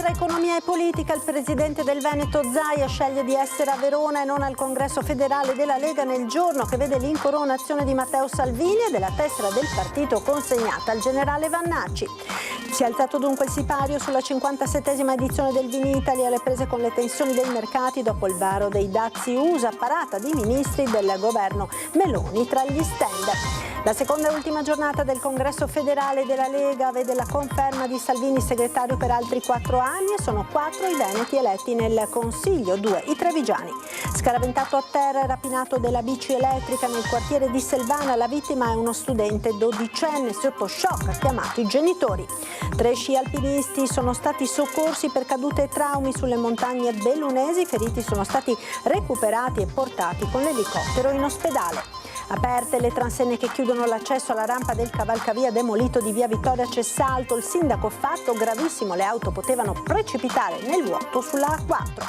Tra economia e politica, il presidente del Veneto Zaia sceglie di essere a Verona e non al congresso federale della Lega nel giorno che vede l'incoronazione di Matteo Salvini e della tessera del partito consegnata al generale Vannacci. Si è alzato dunque il sipario sulla 57esima edizione del Vinitaly alle prese con le tensioni dei mercati dopo il varo dei dazi USA, parata di ministri del governo Meloni tra gli stand. La seconda e ultima giornata del congresso federale della Lega vede la conferma di Salvini segretario per altri 4 anni e sono 4 i veneti eletti nel Consiglio, 2 i trevigiani. Scaraventato a terra e rapinato della bici elettrica nel quartiere di Selvana, la vittima è uno studente 12enne sotto shock, ha chiamato i genitori. 3 sci alpinisti sono stati soccorsi per cadute e traumi sulle montagne bellunesi, i feriti sono stati recuperati e portati con l'elicottero in ospedale. Aperte le transenne che chiudono l'accesso alla rampa del cavalcavia demolito di via Vittoria Cessalto, il sindaco fatto gravissimo, le auto potevano precipitare nel vuoto sulla A4.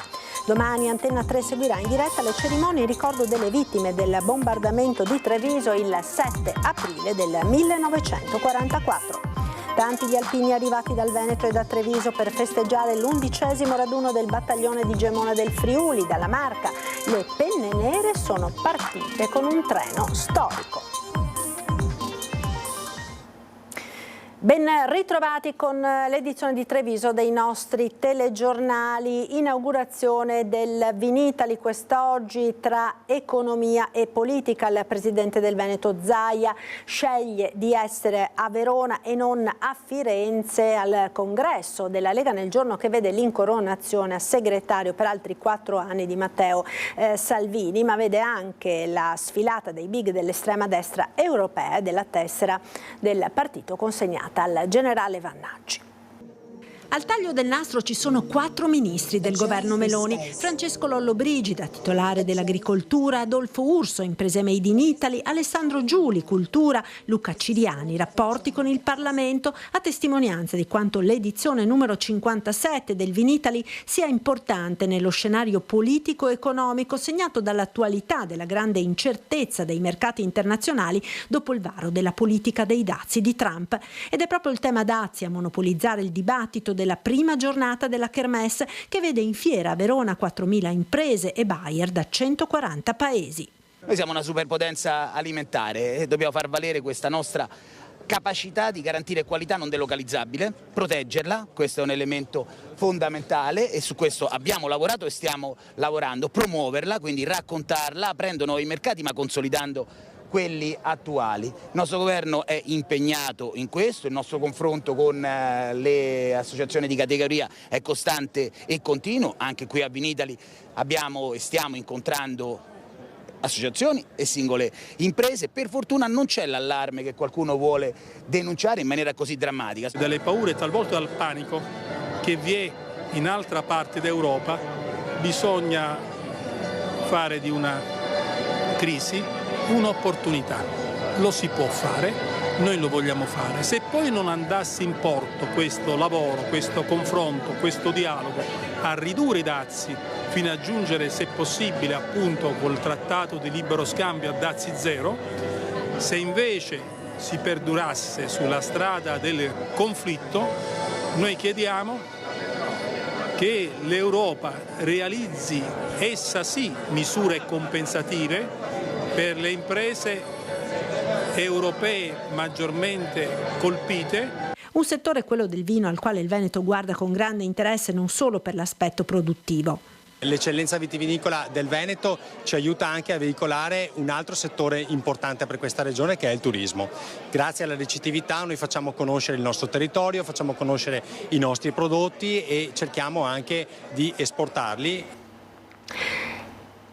Domani Antenna 3 seguirà in diretta le cerimonie in ricordo delle vittime del bombardamento di Treviso il 7 aprile del 1944. Tanti gli alpini arrivati dal Veneto e da Treviso per festeggiare l'11° raduno del battaglione di Gemona del Friuli. Dalla Marca le penne nere sono partite con un treno storico. Ben ritrovati con l'edizione di Treviso dei nostri telegiornali. Inaugurazione del Vinitaly quest'oggi tra economia e politica. Il presidente del Veneto Zaia sceglie di essere a Verona e non a Firenze al congresso della Lega nel giorno che vede l'incoronazione a segretario per altri 4 anni di Matteo Salvini, ma vede anche la sfilata dei big dell'estrema destra europea e della tessera del partito consegnata al generale Vannacci. Al taglio del nastro ci sono 4 ministri del governo Meloni: Francesco Lollobrigida, titolare dell'agricoltura, Adolfo Urso, imprese made in Italy, Alessandro Giuli, cultura, Luca Ciriani, rapporti con il Parlamento, a testimonianza di quanto l'edizione numero 57 del Vinitaly sia importante nello scenario politico-economico segnato dall'attualità della grande incertezza dei mercati internazionali dopo il varo della politica dei dazi di Trump. Ed è proprio il tema dazi a monopolizzare il dibattito della prima giornata della Kermesse, che vede in fiera a Verona 4.000 imprese e buyer da 140 paesi. Noi siamo una superpotenza alimentare e dobbiamo far valere questa nostra capacità di garantire qualità non delocalizzabile, proteggerla, questo è un elemento fondamentale e su questo abbiamo lavorato e stiamo lavorando, promuoverla, quindi raccontarla, aprendo nuovi mercati ma consolidando quelli attuali. Il nostro governo è impegnato in questo, il nostro confronto con le associazioni di categoria è costante e continuo, anche qui a Vinitaly abbiamo e stiamo incontrando associazioni e singole imprese. Per fortuna non c'è l'allarme che qualcuno vuole denunciare in maniera così drammatica. Dalle paure e talvolta dal panico che vi è in altra parte d'Europa bisogna fare di una crisi un'opportunità. Lo si può fare, noi lo vogliamo fare. Se poi non andasse in porto questo lavoro, questo confronto, questo dialogo a ridurre i dazi fino a giungere, se possibile, appunto col trattato di libero scambio a dazi zero, se invece si perdurasse sulla strada del conflitto, noi chiediamo che l'Europa realizzi essa sì misure compensative per le imprese europee maggiormente colpite. Un settore, quello del vino, al quale il Veneto guarda con grande interesse non solo per l'aspetto produttivo. L'eccellenza vitivinicola del Veneto ci aiuta anche a veicolare un altro settore importante per questa regione, che è il turismo. Grazie alla ricettività noi facciamo conoscere il nostro territorio, facciamo conoscere i nostri prodotti e cerchiamo anche di esportarli.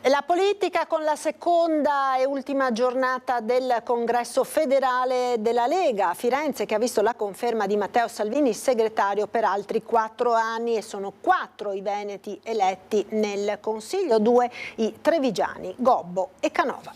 La politica con la seconda e ultima giornata del congresso federale della Lega a Firenze, che ha visto la conferma di Matteo Salvini segretario per altri 4 anni, e sono 4 i veneti eletti nel Consiglio, 2 i trevigiani, Gobbo e Canova.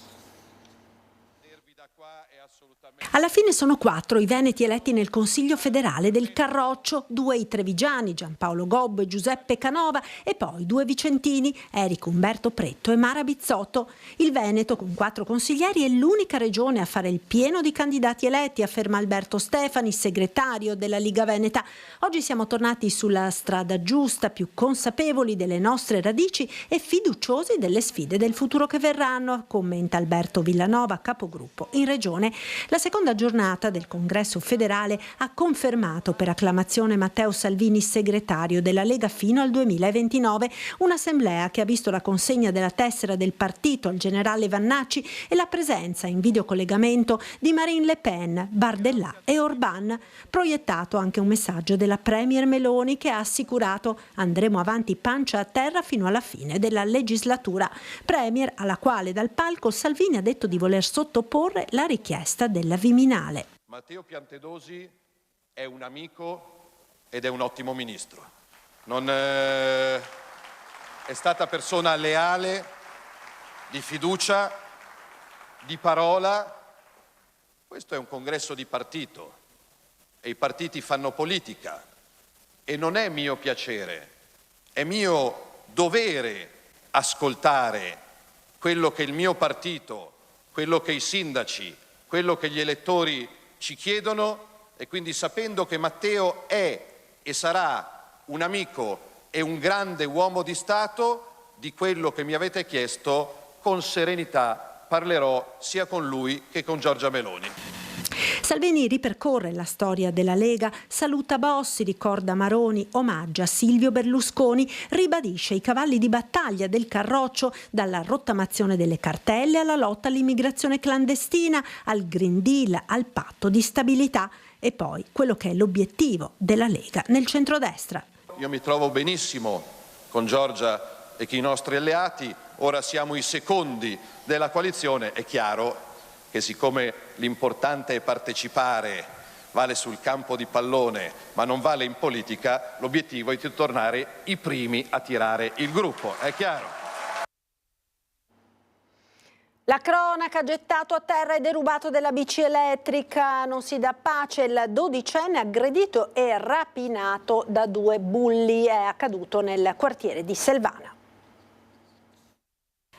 Alla fine sono 4 i veneti eletti nel Consiglio federale del Carroccio, 2 i trevigiani, Giampaolo Gobbo e Giuseppe Canova, e poi 2 vicentini, Enrico Umberto Pretto e Mara Bizzotto. Il Veneto, con 4 consiglieri, è l'unica regione a fare il pieno di candidati eletti, afferma Alberto Stefani, segretario della Liga Veneta. Oggi siamo tornati sulla strada giusta, più consapevoli delle nostre radici e fiduciosi delle sfide del futuro che verranno, commenta Alberto Villanova, capogruppo in regione. La seconda giornata del Congresso federale ha confermato per acclamazione Matteo Salvini segretario della Lega fino al 2029, un'assemblea che ha visto la consegna della tessera del partito al generale Vannacci e la presenza in videocollegamento di Marine Le Pen, Bardellà e Orban. Proiettato anche un messaggio della Premier Meloni che ha assicurato: andremo avanti pancia a terra fino alla fine della legislatura. Premier alla quale dal palco Salvini ha detto di voler sottoporre la richiesta della Viminale. Matteo Piantedosi è un amico ed è un ottimo ministro. È stata persona leale, di fiducia, di parola. Questo è un congresso di partito e i partiti fanno politica e non è mio piacere, è mio dovere ascoltare quello che il mio partito, quello che i sindaci, quello che gli elettori ci chiedono, e quindi sapendo che Matteo è e sarà un amico e un grande uomo di Stato, di quello che mi avete chiesto con serenità parlerò sia con lui che con Giorgia Meloni. Salvini ripercorre la storia della Lega, saluta Bossi, ricorda Maroni, omaggia Silvio Berlusconi, ribadisce i cavalli di battaglia del Carroccio, dalla rottamazione delle cartelle alla lotta all'immigrazione clandestina, al Green Deal, al patto di stabilità e poi quello che è l'obiettivo della Lega nel centrodestra. Io mi trovo benissimo con Giorgia e con i nostri alleati, ora siamo i secondi della coalizione, è chiaro che siccome l'importante è partecipare, vale sul campo di pallone ma non vale in politica, l'obiettivo è di tornare i primi a tirare il gruppo, è chiaro. La cronaca, gettato a terra e derubato della bici elettrica, non si dà pace, il 12enne aggredito e rapinato da 2 bulli, è accaduto nel quartiere di Selvana.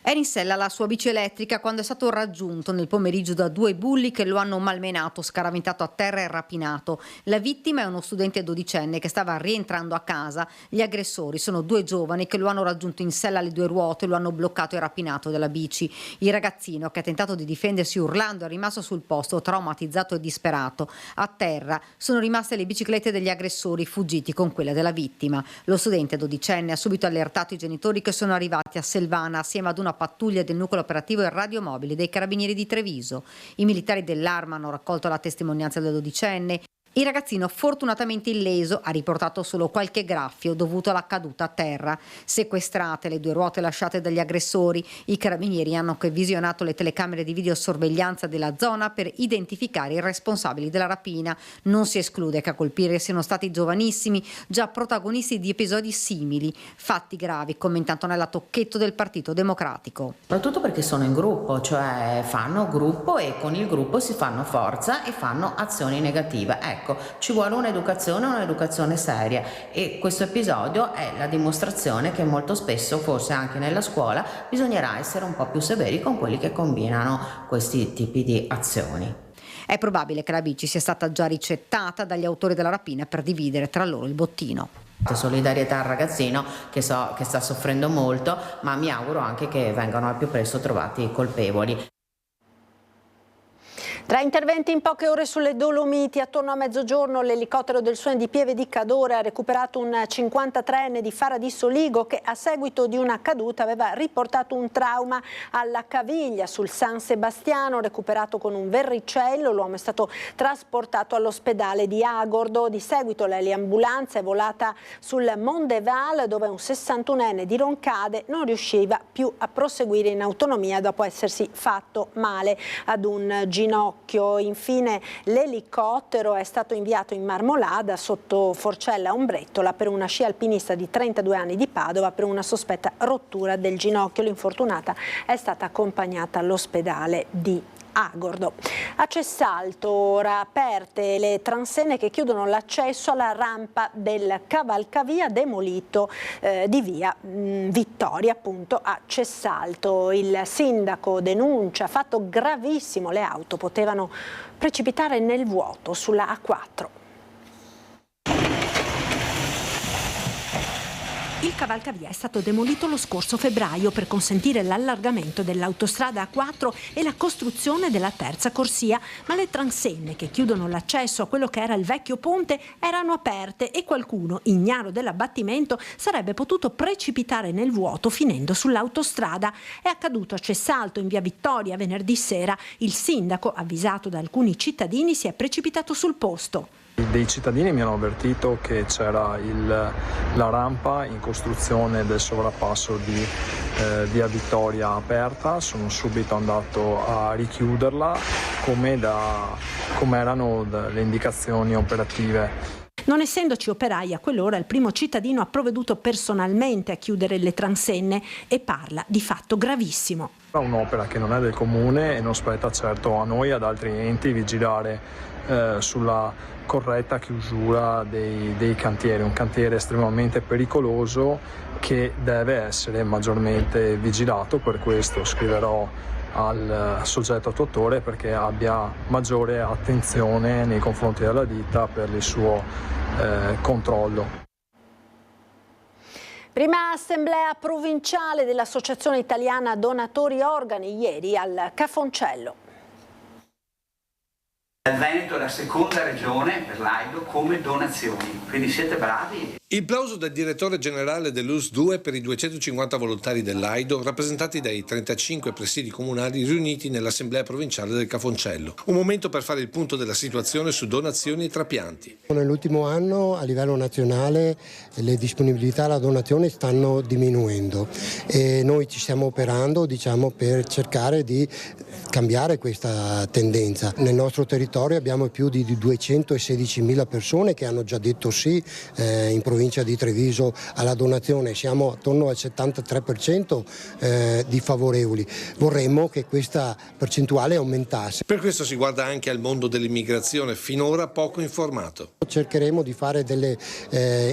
Era in sella alla sua bici elettrica quando è stato raggiunto nel pomeriggio da 2 bulli che lo hanno malmenato, scaraventato a terra e rapinato. La vittima è uno studente 12enne che stava rientrando a casa. Gli aggressori sono 2 giovani che lo hanno raggiunto in sella alle 2 ruote, lo hanno bloccato e rapinato dalla bici. Il ragazzino, che ha tentato di difendersi urlando, è rimasto sul posto traumatizzato e disperato. A terra sono rimaste le biciclette degli aggressori fuggiti con quella della vittima. Lo studente 12enne ha subito allertato i genitori che sono arrivati a Selvana assieme ad una pattuglia del nucleo operativo e radiomobili dei carabinieri di Treviso. I militari dell'Arma hanno raccolto la testimonianza del 12enne. Il ragazzino, fortunatamente illeso, ha riportato solo qualche graffio dovuto alla caduta a terra. Sequestrate le 2 ruote lasciate dagli aggressori, i carabinieri hanno anche visionato le telecamere di videosorveglianza della zona per identificare i responsabili della rapina. Non si esclude che a colpire siano stati giovanissimi, già protagonisti di episodi simili. Fatti gravi, commenta Antonella Tocchetto del Partito Democratico. Soprattutto perché sono in gruppo, cioè fanno gruppo e con il gruppo si fanno forza e fanno azioni negative. Ecco, ci vuole un'educazione seria e questo episodio è la dimostrazione che molto spesso, forse anche nella scuola, bisognerà essere un po' più severi con quelli che combinano questi tipi di azioni. È probabile che la bici sia stata già ricettata dagli autori della rapina per dividere tra loro il bottino. Solidarietà al ragazzino che so che sta soffrendo molto, ma mi auguro anche che vengano al più presto trovati i colpevoli. Tra interventi in poche ore sulle Dolomiti, attorno a mezzogiorno l'elicottero del Suon di Pieve di Cadore ha recuperato un 53enne di Fara di Soligo che a seguito di una caduta aveva riportato un trauma alla caviglia. Sul San Sebastiano, recuperato con un verricello, l'uomo è stato trasportato all'ospedale di Agordo. Di seguito l'eliambulanza è volata sul Mondeval, dove un 61enne di Roncade non riusciva più a proseguire in autonomia dopo essersi fatto male ad un ginocchio. Infine l'elicottero è stato inviato in Marmolada sotto Forcella Ombrettola per una sci alpinista di 32 anni di Padova per una sospetta rottura del ginocchio. L'infortunata è stata accompagnata all'ospedale di Agordo. A Cessalto ora aperte le transenne che chiudono l'accesso alla rampa del cavalcavia demolito di via Vittoria, appunto a Cessalto. Il sindaco denuncia fatto gravissimo, le auto potevano precipitare nel vuoto sulla A4. Il cavalcavia è stato demolito lo scorso febbraio per consentire l'allargamento dell'autostrada A4 e la costruzione della terza corsia, ma le transenne che chiudono l'accesso a quello che era il vecchio ponte erano aperte e qualcuno, ignaro dell'abbattimento, sarebbe potuto precipitare nel vuoto finendo sull'autostrada. È accaduto a Cessalto in via Vittoria venerdì sera. Il sindaco, avvisato da alcuni cittadini, si è precipitato sul posto. Dei cittadini mi hanno avvertito che c'era la rampa in costruzione del sovrappasso di via Vittoria aperta. Sono subito andato a richiuderla come erano le indicazioni operative. Non essendoci operai a quell'ora, il primo cittadino ha provveduto personalmente a chiudere le transenne e parla di fatto gravissimo. È un'opera che non è del comune e non spetta certo a noi, ad altri enti, vigilare sulla corretta chiusura dei cantieri. Un cantiere estremamente pericoloso che deve essere maggiormente vigilato. Per questo scriverò al soggetto attuatore perché abbia maggiore attenzione nei confronti della ditta per il suo controllo. Prima assemblea provinciale dell'Associazione Italiana Donatori Organi ieri al Cafoncello. Il Veneto è la seconda regione per l'AIDO come donazioni, quindi siete bravi. Il plauso del direttore generale dell'US 2 per i 250 volontari dell'AIDO rappresentati dai 35 presidi comunali riuniti nell'Assemblea provinciale del Cafoncello. Un momento per fare il punto della situazione su donazioni e trapianti. Nell'ultimo anno a livello nazionale le disponibilità alla donazione stanno diminuendo e noi ci stiamo operando per cercare di cambiare questa tendenza. Nel nostro territorio abbiamo più di 216.000 persone che hanno già detto sì in provincia di Treviso alla donazione, siamo attorno al 73% di favorevoli. Vorremmo che questa percentuale aumentasse. Per questo si guarda anche al mondo dell'immigrazione, finora poco informato. Cercheremo di fare delle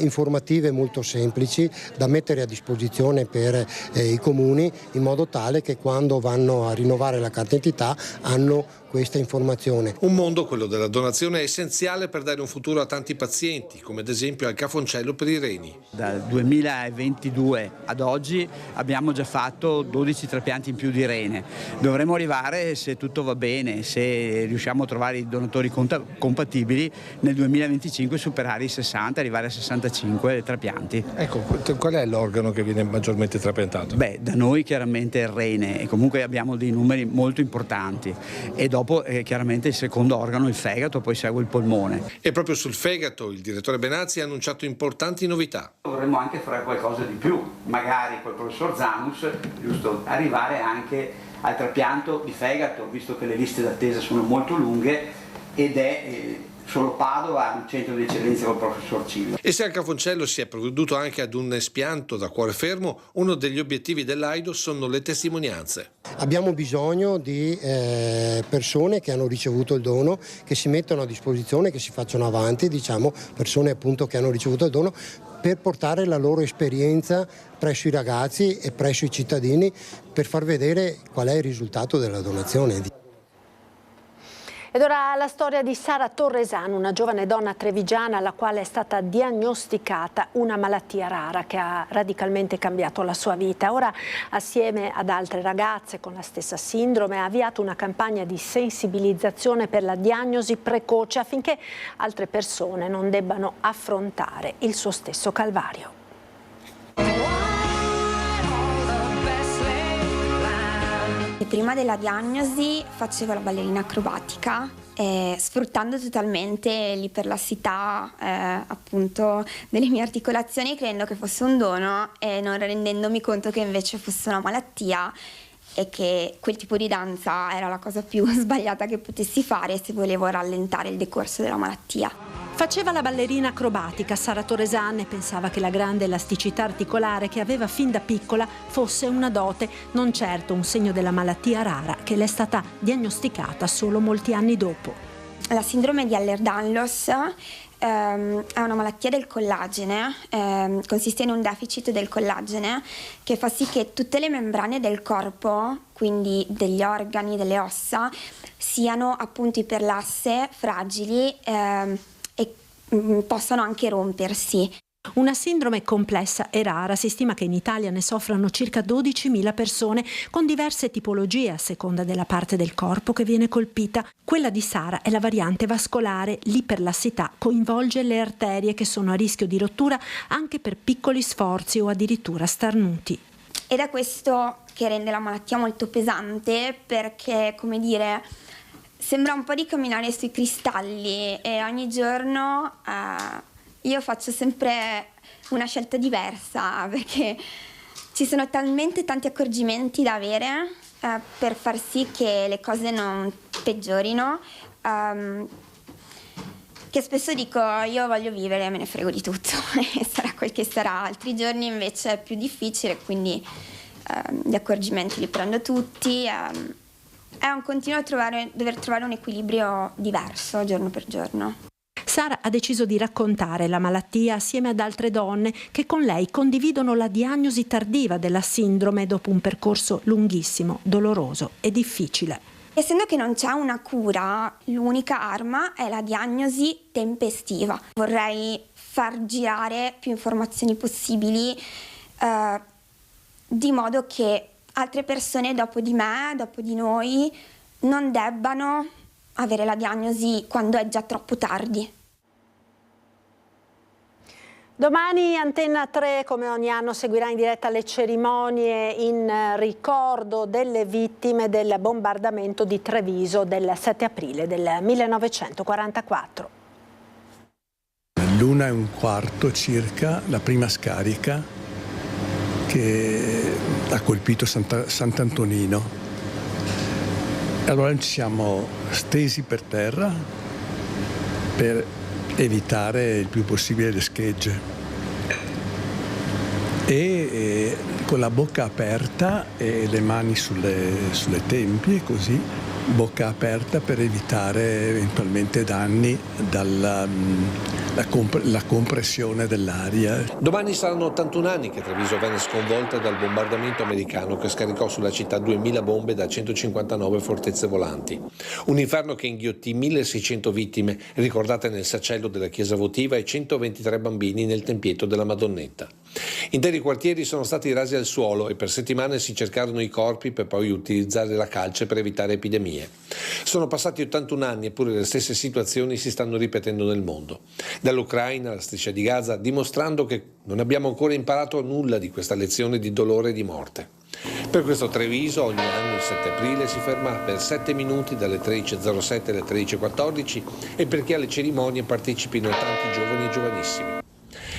informative molto semplici da mettere a disposizione per i comuni in modo tale che quando vanno a rinnovare la carta d'identità hanno questa informazione. Un mondo, quello della donazione, essenziale per dare un futuro a tanti pazienti, come ad esempio al Cafoncello per i reni. Dal 2022 ad oggi abbiamo già fatto 12 trapianti in più di rene. Dovremo arrivare, se tutto va bene, se riusciamo a trovare i donatori compatibili, nel 2025 superare i 60, arrivare a 65 trapianti. Ecco, qual è l'organo che viene maggiormente trapiantato? Beh, da noi chiaramente il rene, e comunque abbiamo dei numeri molto importanti. E dopo chiaramente il secondo organo, il fegato, poi segue il polmone. E proprio sul fegato il direttore Benazzi ha annunciato importanti novità. Vorremmo anche fare qualcosa di più, magari col professor Zanus, giusto, arrivare anche al trapianto di fegato, visto che le liste d'attesa sono molto lunghe ed è solo Padova un centro di eccellenza col professor Cillo. E se al Cafoncello si è provveduto anche ad un espianto da cuore fermo, uno degli obiettivi dell'AIDO sono le testimonianze. Abbiamo bisogno di persone che hanno ricevuto il dono, che si mettono a disposizione, che si facciano avanti, persone appunto che hanno ricevuto il dono, per portare la loro esperienza presso i ragazzi e presso i cittadini per far vedere qual è il risultato della donazione. Ed ora la storia di Sara Torresano, una giovane donna trevigiana alla quale è stata diagnosticata una malattia rara che ha radicalmente cambiato la sua vita. Ora, assieme ad altre ragazze con la stessa sindrome, ha avviato una campagna di sensibilizzazione per la diagnosi precoce affinché altre persone non debbano affrontare il suo stesso calvario. Prima della diagnosi facevo la ballerina acrobatica, sfruttando totalmente l'iperlassità appunto delle mie articolazioni, credendo che fosse un dono e non rendendomi conto che invece fosse una malattia e che quel tipo di danza era la cosa più sbagliata che potessi fare se volevo rallentare il decorso della malattia. Faceva la ballerina acrobatica Sara Toresan e pensava che la grande elasticità articolare che aveva fin da piccola fosse una dote, non certo un segno della malattia rara che le è stata diagnosticata solo molti anni dopo. La sindrome di Ehlers-Danlos è una malattia del collagene, consiste in un deficit del collagene che fa sì che tutte le membrane del corpo, quindi degli organi, delle ossa, siano appunto iperlasse, fragili e possano anche rompersi. Una sindrome complessa e rara, si stima che in Italia ne soffrano circa 12.000 persone con diverse tipologie a seconda della parte del corpo che viene colpita. Quella di Sara è la variante vascolare, l'iperlassità coinvolge le arterie che sono a rischio di rottura anche per piccoli sforzi o addirittura starnuti. Ed è questo che rende la malattia molto pesante perché, come dire, sembra un po' di camminare sui cristalli e ogni giorno io faccio sempre una scelta diversa perché ci sono talmente tanti accorgimenti da avere per far sì che le cose non peggiorino che spesso dico io voglio vivere, me ne frego di tutto e sarà quel che sarà. Altri giorni invece è più difficile, quindi gli accorgimenti li prendo tutti. È un continuo dover trovare un equilibrio diverso giorno per giorno. Sara ha deciso di raccontare la malattia assieme ad altre donne che con lei condividono la diagnosi tardiva della sindrome dopo un percorso lunghissimo, doloroso e difficile. Essendo che non c'è una cura, l'unica arma è la diagnosi tempestiva. Vorrei far girare più informazioni possibili di modo che altre persone dopo di me, dopo di noi, non debbano avere la diagnosi quando è già troppo tardi. Domani Antenna 3, come ogni anno, seguirà in diretta le cerimonie in ricordo delle vittime del bombardamento di Treviso del 7 aprile del 1944. All'1:15 circa, la prima scarica che ha colpito Sant'Antonino. Allora ci siamo stesi per terra per evitare il più possibile le schegge e con la bocca aperta e le mani sulle tempie, così, bocca aperta per evitare eventualmente danni dalla compressione dell'aria. Domani saranno 81 anni che Treviso venne sconvolta dal bombardamento americano che scaricò sulla città 2000 bombe da 159 fortezze volanti. Un inferno che inghiottì 1600 vittime ricordate nel sacello della chiesa votiva e 123 bambini nel tempietto della Madonnetta. Interi quartieri sono stati rasi al suolo e per settimane si cercarono i corpi per poi utilizzare la calce per evitare epidemie. Sono passati 81 anni eppure le stesse situazioni si stanno ripetendo nel mondo. Dall'Ucraina alla striscia di Gaza, dimostrando che non abbiamo ancora imparato nulla di questa lezione di dolore e di morte. Per questo Treviso ogni anno il 7 aprile si ferma per 7 minuti dalle 13.07 alle 13.14 e perché alle cerimonie partecipino tanti giovani e giovanissimi.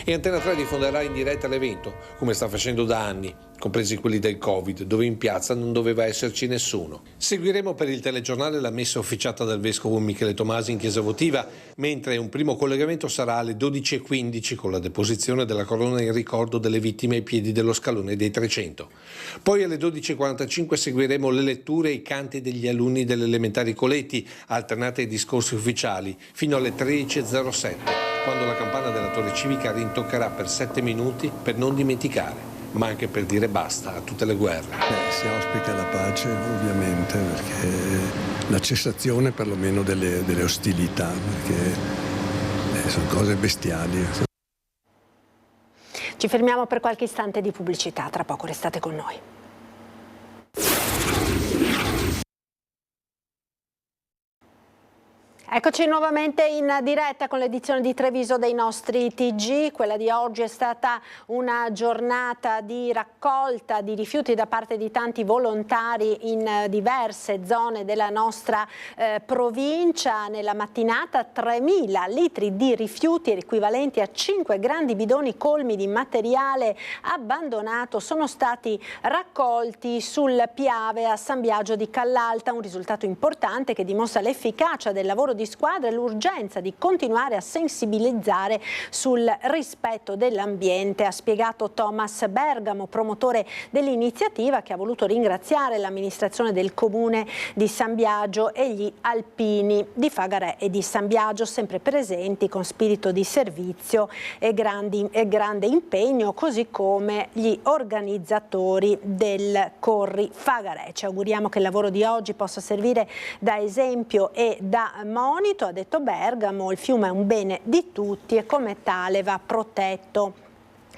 E Antenna 3 diffonderà in diretta l'evento, come sta facendo da anni, compresi quelli del Covid, dove in piazza non doveva esserci nessuno. Seguiremo per il telegiornale la messa officiata dal vescovo Michele Tomasi in chiesa votiva, mentre un primo collegamento sarà alle 12.15 con la deposizione della corona in ricordo delle vittime ai piedi dello scalone dei 300. Poi alle 12.45 seguiremo le letture e i canti degli alunni delle elementari Coletti, alternate ai discorsi ufficiali, fino alle 13.07. quando la campana della Torre Civica rintoccherà per 7 minuti per non dimenticare, ma anche per dire basta a tutte le guerre. Si auspica la pace ovviamente, perché la cessazione perlomeno delle ostilità, perché sono cose bestiali. Ci fermiamo per qualche istante di pubblicità, tra poco restate con noi. Eccoci nuovamente in diretta con l'edizione di Treviso dei nostri TG. Quella di oggi è stata una giornata di raccolta di rifiuti da parte di tanti volontari in diverse zone della nostra provincia. Nella mattinata 3.000 litri di rifiuti equivalenti a 5 grandi bidoni colmi di materiale abbandonato sono stati raccolti sul Piave a San Biagio di Callalta, un risultato importante che dimostra l'efficacia del lavoro di squadra e l'urgenza di continuare a sensibilizzare sul rispetto dell'ambiente, ha spiegato Thomas Bergamo, promotore dell'iniziativa, che ha voluto ringraziare l'amministrazione del comune di San Biagio e gli alpini di Fagarè e di San Biagio, sempre presenti con spirito di servizio e grande impegno, così come gli organizzatori del Corri Fagarè. Ci auguriamo che il lavoro di oggi possa servire da esempio e da monito, ha detto Bergamo. Il fiume è un bene di tutti e come tale va protetto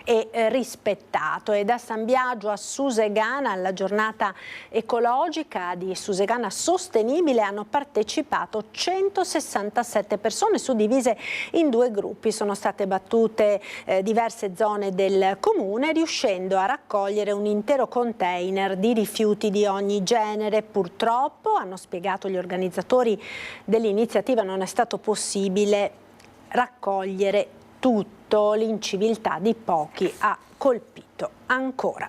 e rispettato. E da San Biagio a Susegana, alla giornata ecologica di Susegana Sostenibile, hanno partecipato 167 persone suddivise in 2 gruppi. Sono state battute diverse zone del comune, riuscendo a raccogliere un intero container di rifiuti di ogni genere. Purtroppo, hanno spiegato gli organizzatori dell'iniziativa, non è stato possibile raccogliere tutto. L'inciviltà di pochi ha colpito ancora.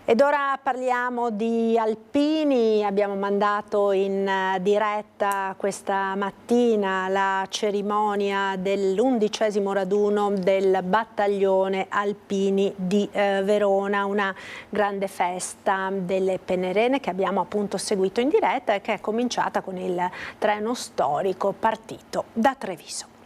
Ed ora parliamo di alpini. Abbiamo mandato in diretta questa mattina la cerimonia dell'11° raduno del battaglione alpini di Verona, una grande festa delle Pennerene che abbiamo appunto seguito in diretta e che è cominciata con il treno storico partito da Treviso.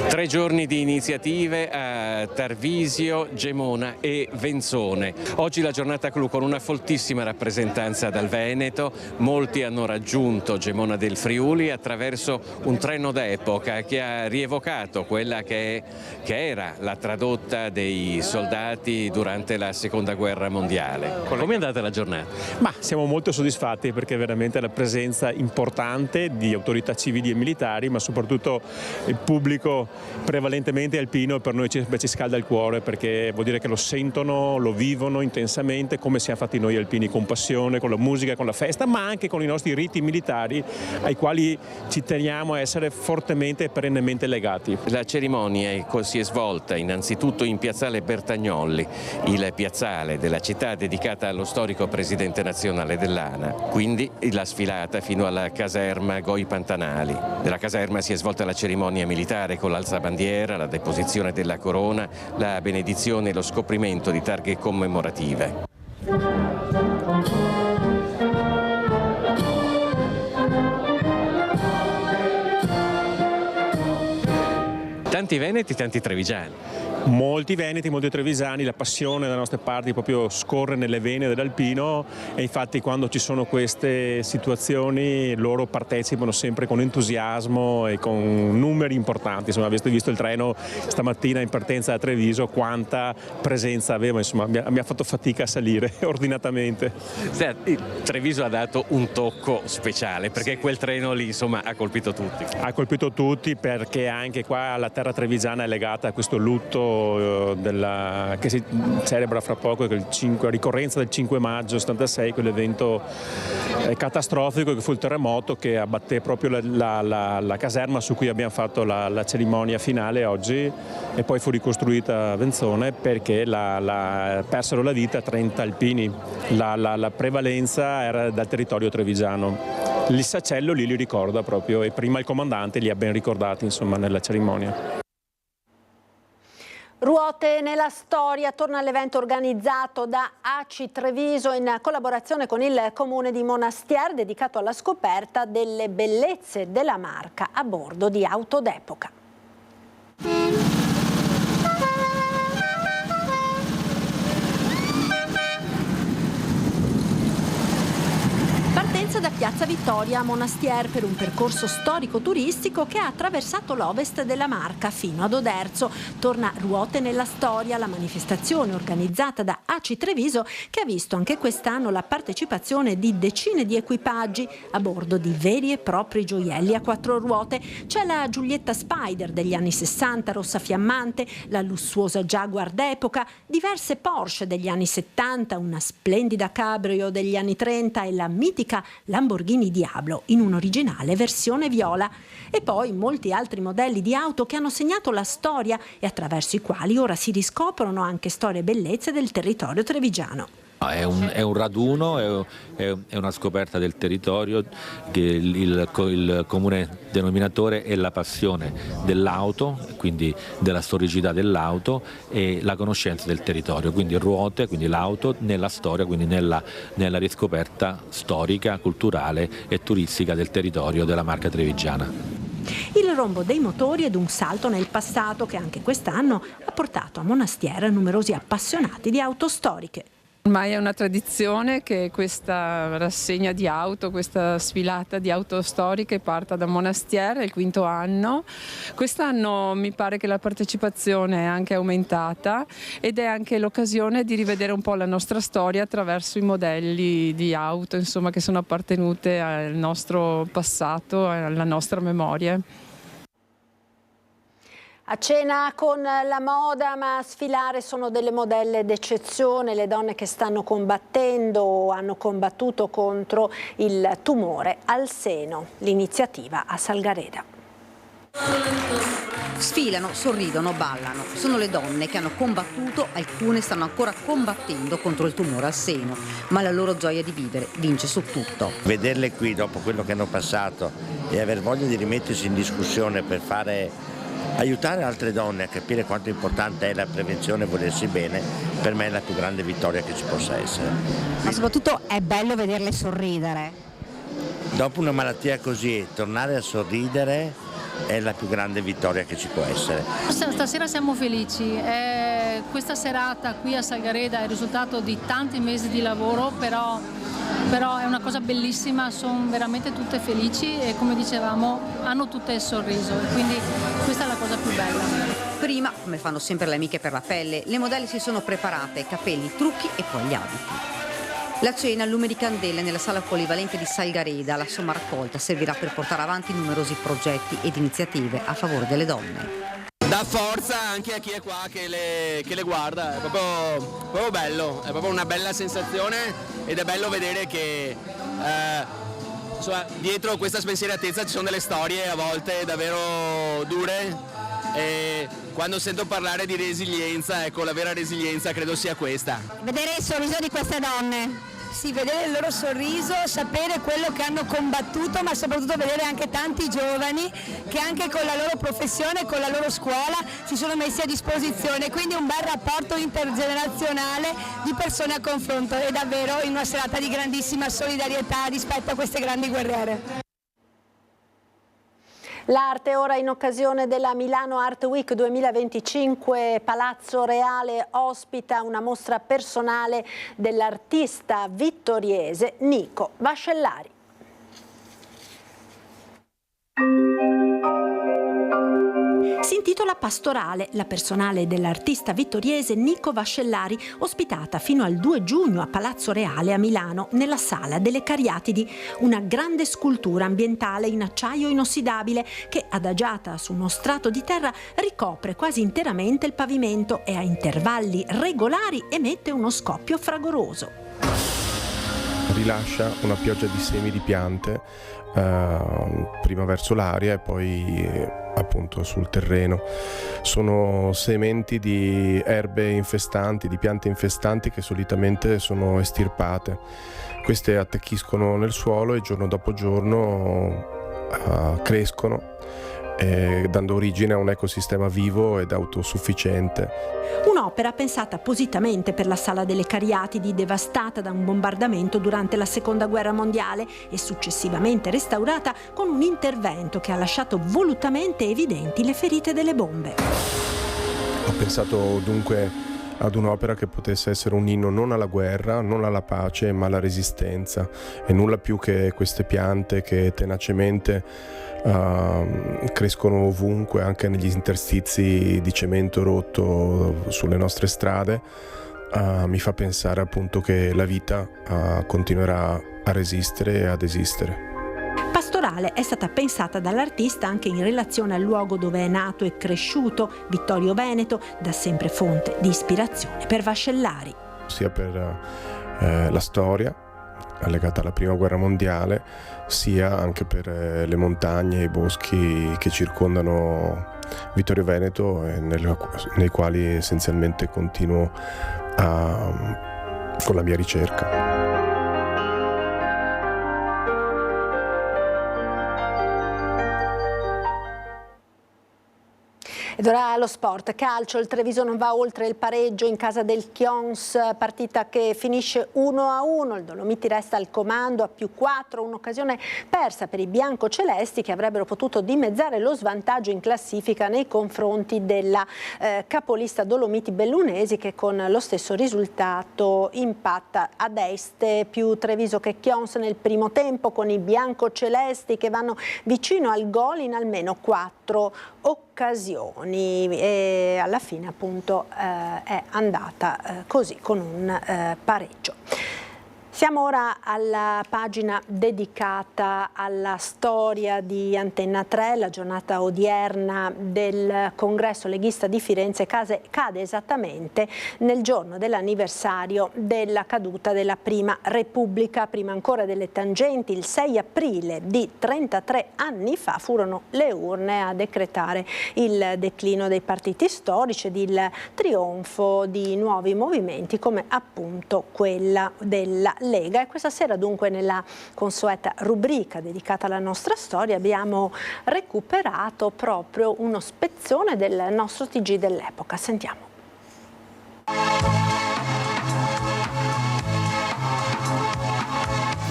3 giorni di iniziative a Tarvisio, Gemona e Venzone. Oggi la giornata clou con una foltissima rappresentanza dal Veneto. Molti hanno raggiunto Gemona del Friuli attraverso un treno d'epoca che ha rievocato quella che era la tradotta dei soldati durante la Seconda Guerra Mondiale. Come è andata la giornata? Ma siamo molto soddisfatti perché veramente la presenza importante di autorità civili e militari, ma soprattutto il pubblico prevalentemente alpino, per noi ci scalda il cuore, perché vuol dire che lo sentono, lo vivono intensamente come siamo fatti noi alpini, con passione, con la musica, con la festa, ma anche con i nostri riti militari ai quali ci teniamo a essere fortemente e perennemente legati. La cerimonia si è svolta innanzitutto in piazzale Bertagnolli, il piazzale della città dedicata allo storico presidente nazionale dell'ANA, quindi la sfilata fino alla caserma Goi Pantanali. Nella caserma si è svolta la cerimonia militare con l'alzabandiera, la deposizione della corona, la benedizione e lo scoprimento di targhe commemorative. Tanti veneti, tanti trevigiani. Molti veneti, molti trevisani, la passione dalle nostre parti proprio scorre nelle vene dell'alpino e infatti quando ci sono queste situazioni loro partecipano sempre con entusiasmo e con numeri importanti. Insomma, avete visto il treno stamattina in partenza da Treviso, quanta presenza aveva, insomma mi ha fatto fatica a salire ordinatamente. Treviso ha dato un tocco speciale perché quel treno lì insomma ha colpito tutti. Ha colpito tutti perché anche qua la terra trevisana è legata a questo lutto che si celebra fra poco, la ricorrenza del 5 maggio 76, quell'evento catastrofico che fu il terremoto che abbatté proprio la caserma su cui abbiamo fatto la cerimonia finale oggi, e poi fu ricostruita a Venzone perché persero la vita 30 alpini. La prevalenza era dal territorio trevigiano. Il sacello lì li ricorda proprio e prima il comandante li ha ben ricordati insomma nella cerimonia. Ruote nella storia torna all'evento organizzato da ACI Treviso in collaborazione con il comune di Monastier, dedicato alla scoperta delle bellezze della Marca a bordo di auto d'epoca. Partenza da Piazza Vittoria a Monastier per un percorso storico-turistico che ha attraversato l'ovest della Marca fino ad Oderzo. Torna Ruote nella storia, la manifestazione organizzata da ACI Treviso che ha visto anche quest'anno la partecipazione di decine di equipaggi a bordo di veri e propri gioielli a 4 ruote. C'è la Giulietta Spider degli anni 60 rossa fiammante, la lussuosa Jaguar d'epoca, diverse Porsche degli anni 70, una splendida Cabrio degli anni 30 e la mitica Lamborghini Diablo in un'originale versione viola, e poi molti altri modelli di auto che hanno segnato la storia e attraverso i quali ora si riscoprono anche storie e bellezze del territorio trevigiano. È un raduno, è una scoperta del territorio, che il comune denominatore è la passione dell'auto, quindi della storicità dell'auto, e la conoscenza del territorio, quindi ruote, quindi l'auto nella storia, quindi nella riscoperta storica, culturale e turistica del territorio della Marca trevigiana. Il rombo dei motori ed un salto nel passato che anche quest'anno ha portato a Monastiera numerosi appassionati di auto storiche. Ormai è una tradizione che questa rassegna di auto, questa sfilata di auto storiche parta da Monastiera, è il 5° anno. Quest'anno mi pare che la partecipazione è anche aumentata ed è anche l'occasione di rivedere un po' la nostra storia attraverso i modelli di auto, insomma, che sono appartenute al nostro passato, alla nostra memoria. A cena con la moda, ma a sfilare sono delle modelle d'eccezione, le donne che stanno combattendo o hanno combattuto contro il tumore al seno. L'iniziativa a Salgareda. Sfilano, sorridono, ballano. Sono le donne che hanno combattuto, alcune stanno ancora combattendo contro il tumore al seno, ma la loro gioia di vivere vince su tutto. Vederle qui dopo quello che hanno passato e aver voglia di rimettersi in discussione per aiutare altre donne a capire quanto importante è la prevenzione e volersi bene, per me è la più grande vittoria che ci possa essere. Ma soprattutto è bello vederle sorridere. Dopo una malattia così, tornare a sorridere è la più grande vittoria che ci può essere. Stasera siamo felici, questa serata qui a Salgareda è il risultato di tanti mesi di lavoro, però è una cosa bellissima, sono veramente tutte felici e, come dicevamo, hanno tutte il sorriso, e quindi questa è la cosa più bella. Prima, come fanno sempre le amiche per la pelle, le modelle si sono preparate, capelli, trucchi e poi gli abiti. La cena a lume di candele nella sala polivalente di Salgareda, la somma raccolta servirà per portare avanti numerosi progetti ed iniziative a favore delle donne. Dà forza anche a chi è qua che le guarda, è proprio bello, è proprio una bella sensazione ed è bello vedere che insomma, dietro questa spensieratezza ci sono delle storie a volte davvero dure, e quando sento parlare di resilienza, ecco, la vera resilienza credo sia questa. Vedere il sorriso di queste donne. Sì, vedere il loro sorriso, sapere quello che hanno combattuto, ma soprattutto vedere anche tanti giovani che anche con la loro professione, con la loro scuola si sono messi a disposizione, quindi un bel rapporto intergenerazionale di persone a confronto, e davvero in una serata di grandissima solidarietà rispetto a queste grandi guerriere. L'arte ora in occasione della Milano Art Week 2025, Palazzo Reale ospita una mostra personale dell'artista vittoriese Nico Vascellari. Si intitola Pastorale, la personale dell'artista vittoriese Nico Vascellari, ospitata fino al 2 giugno a Palazzo Reale a Milano, nella Sala delle Cariatidi, una grande scultura ambientale in acciaio inossidabile che, adagiata su uno strato di terra, ricopre quasi interamente il pavimento e a intervalli regolari emette uno scoppio fragoroso. Rilascia una pioggia di semi di piante, prima verso l'aria e poi appunto sul terreno. Sono sementi di erbe infestanti, di piante infestanti che solitamente sono estirpate. Queste attecchiscono nel suolo e giorno dopo giorno crescono, dando origine a un ecosistema vivo ed autosufficiente. Un'opera pensata appositamente per la Sala delle Cariatidi, devastata da un bombardamento durante la Seconda Guerra Mondiale e successivamente restaurata con un intervento che ha lasciato volutamente evidenti le ferite delle bombe. Ho pensato dunque ad un'opera che potesse essere un inno non alla guerra, non alla pace, ma alla resistenza, e nulla più che queste piante che tenacemente crescono ovunque, anche negli interstizi di cemento rotto sulle nostre strade, mi fa pensare appunto che la vita continuerà a resistere e ad esistere. Pastorale è stata pensata dall'artista anche in relazione al luogo dove è nato e cresciuto, Vittorio Veneto, da sempre fonte di ispirazione per Vascellari. Sia per la storia legata alla Prima Guerra Mondiale, sia anche per le montagne e i boschi che circondano Vittorio Veneto, nei quali essenzialmente continuo a la mia ricerca. Ed ora lo sport, calcio, il Treviso non va oltre il pareggio in casa del Chions, partita che finisce 1-1, il Dolomiti resta al comando a +4, un'occasione persa per i biancocelesti che avrebbero potuto dimezzare lo svantaggio in classifica nei confronti della capolista Dolomiti Bellunesi, che con lo stesso risultato impatta ad est, più Treviso che Chions nel primo tempo, con i biancocelesti che vanno vicino al gol in almeno 4 occasioni, e alla fine appunto è andata così, con un pareggio. Siamo ora alla pagina dedicata alla storia di Antenna 3. La giornata odierna del congresso leghista di Firenze cade esattamente nel giorno dell'anniversario della caduta della Prima Repubblica. Prima ancora delle tangenti, il 6 aprile di 33 anni fa furono le urne a decretare il declino dei partiti storici ed il trionfo di nuovi movimenti come appunto quella della Lega. E questa sera dunque nella consueta rubrica dedicata alla nostra storia abbiamo recuperato proprio uno spezzone del nostro TG dell'epoca. Sentiamo.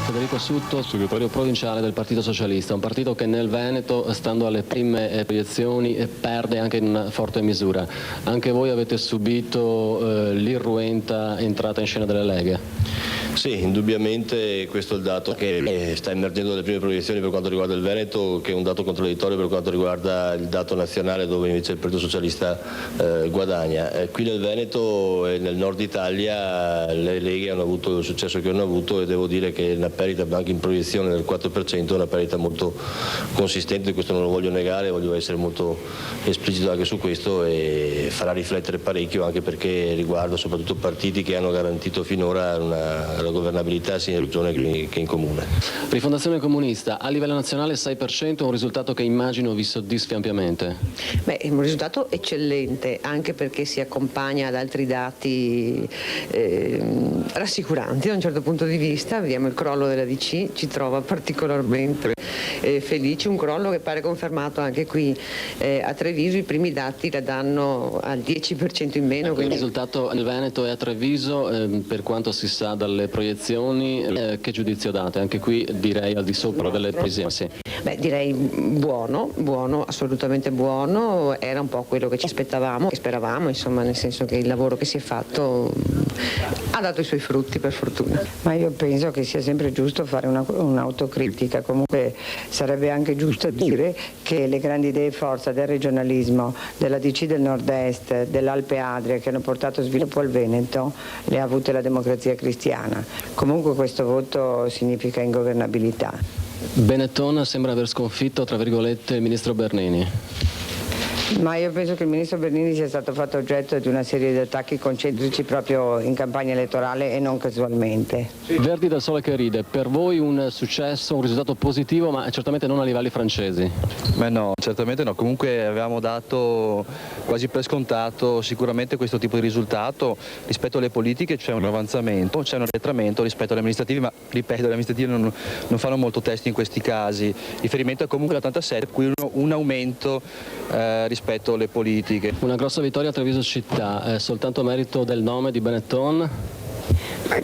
Federico Sutto, segretario provinciale del Partito Socialista, un partito che nel Veneto, stando alle prime proiezioni, perde anche in una forte misura. Anche voi avete subito l'irruenta entrata in scena delle leghe? Sì, indubbiamente questo è il dato che sta emergendo dalle prime proiezioni per quanto riguarda il Veneto, che è un dato contraddittorio per quanto riguarda il dato nazionale, dove invece il Partito Socialista guadagna. Qui nel Veneto e nel nord Italia le leghe hanno avuto il successo che hanno avuto, e devo dire che una perdita anche in proiezione del 4% è una perdita molto consistente. Questo non lo voglio negare, voglio essere molto esplicito anche su questo, e farà riflettere parecchio, anche perché riguarda soprattutto partiti che hanno garantito finora la governabilità sia in regione che in comune. Rifondazione Comunista, a livello nazionale 6%, un risultato che immagino vi soddisfi ampiamente. Beh, è un risultato eccellente, anche perché si accompagna ad altri dati rassicuranti da un certo punto di vista. Vediamo il crollo della DC, ci trova particolarmente felici, un crollo che pare confermato anche qui a Treviso. I primi dati la danno al 10% in meno. Quindi... Il risultato nel Veneto e a Treviso, per quanto si sa dalle proiezioni, che giudizio date? Anche qui direi al di sopra delle previsioni. Sì. Beh, direi buono, assolutamente buono. Era un po' quello che ci aspettavamo, che speravamo, insomma, nel senso che il lavoro che si è fatto ha dato i suoi frutti, per fortuna. Ma io penso che sia sempre giusto fare un'autocritica. Comunque sarebbe anche giusto dire che le grandi idee forza del regionalismo, della DC del Nord-Est, dell'Alpe Adria, che hanno portato sviluppo al Veneto, le ha avute la Democrazia Cristiana. Comunque questo voto significa ingovernabilità. Benetton sembra aver sconfitto, tra virgolette, il ministro Bernini. Ma io penso che il ministro Bernini sia stato fatto oggetto di una serie di attacchi concentrici proprio in campagna elettorale e non casualmente. Verdi del Sole che ride, per voi un successo, un risultato positivo, ma certamente non a livelli francesi? Beh no, certamente no, comunque avevamo dato quasi per scontato sicuramente questo tipo di risultato. Rispetto alle politiche c'è un avanzamento, c'è un arretramento rispetto alle amministrative, ma ripeto, le amministrative non fanno molto test in questi casi. Riferimento è comunque l'87, qui un aumento rispetto alle politiche. Una grossa vittoria a Treviso città, soltanto merito del nome di Benetton?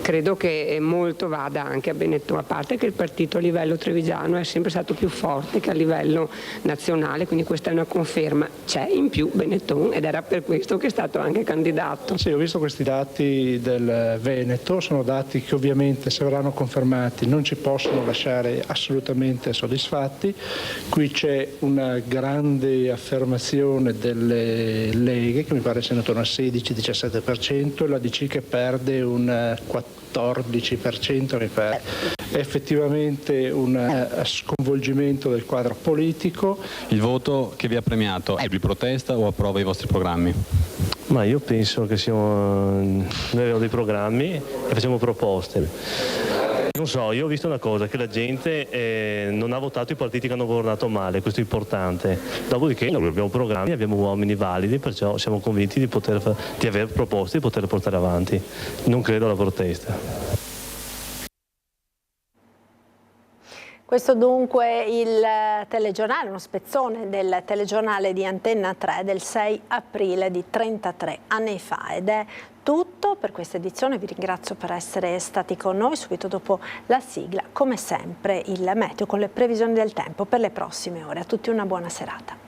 Credo che molto vada anche a Benetton, a parte che il partito a livello trevigiano è sempre stato più forte che a livello nazionale, quindi questa è una conferma. C'è in più Benetton ed era per questo che è stato anche candidato. Sì, ho visto questi dati del Veneto, sono dati che ovviamente se verranno confermati non ci possono lasciare assolutamente soddisfatti. Qui c'è una grande affermazione delle leghe che mi pare siano intorno al 16-17%, e la DC che perde un 14% mi pare. È effettivamente un sconvolgimento del quadro politico. Il voto che vi ha premiato è di protesta o approva i vostri programmi? Ma io penso che noi abbiamo dei programmi e facciamo proposte. Non so, io ho visto una cosa, che la gente non ha votato i partiti che hanno governato male, questo è importante. Dopodiché noi abbiamo programmi, abbiamo uomini validi, perciò siamo convinti di aver proposte e di poter portare avanti. Non credo alla protesta. Questo dunque il telegiornale, uno spezzone del telegiornale di Antenna 3 del 6 aprile di 33 anni fa, ed è tutto per questa edizione. Vi ringrazio per essere stati con noi. Subito dopo la sigla, come sempre, il meteo con le previsioni del tempo per le prossime ore. A tutti una buona serata.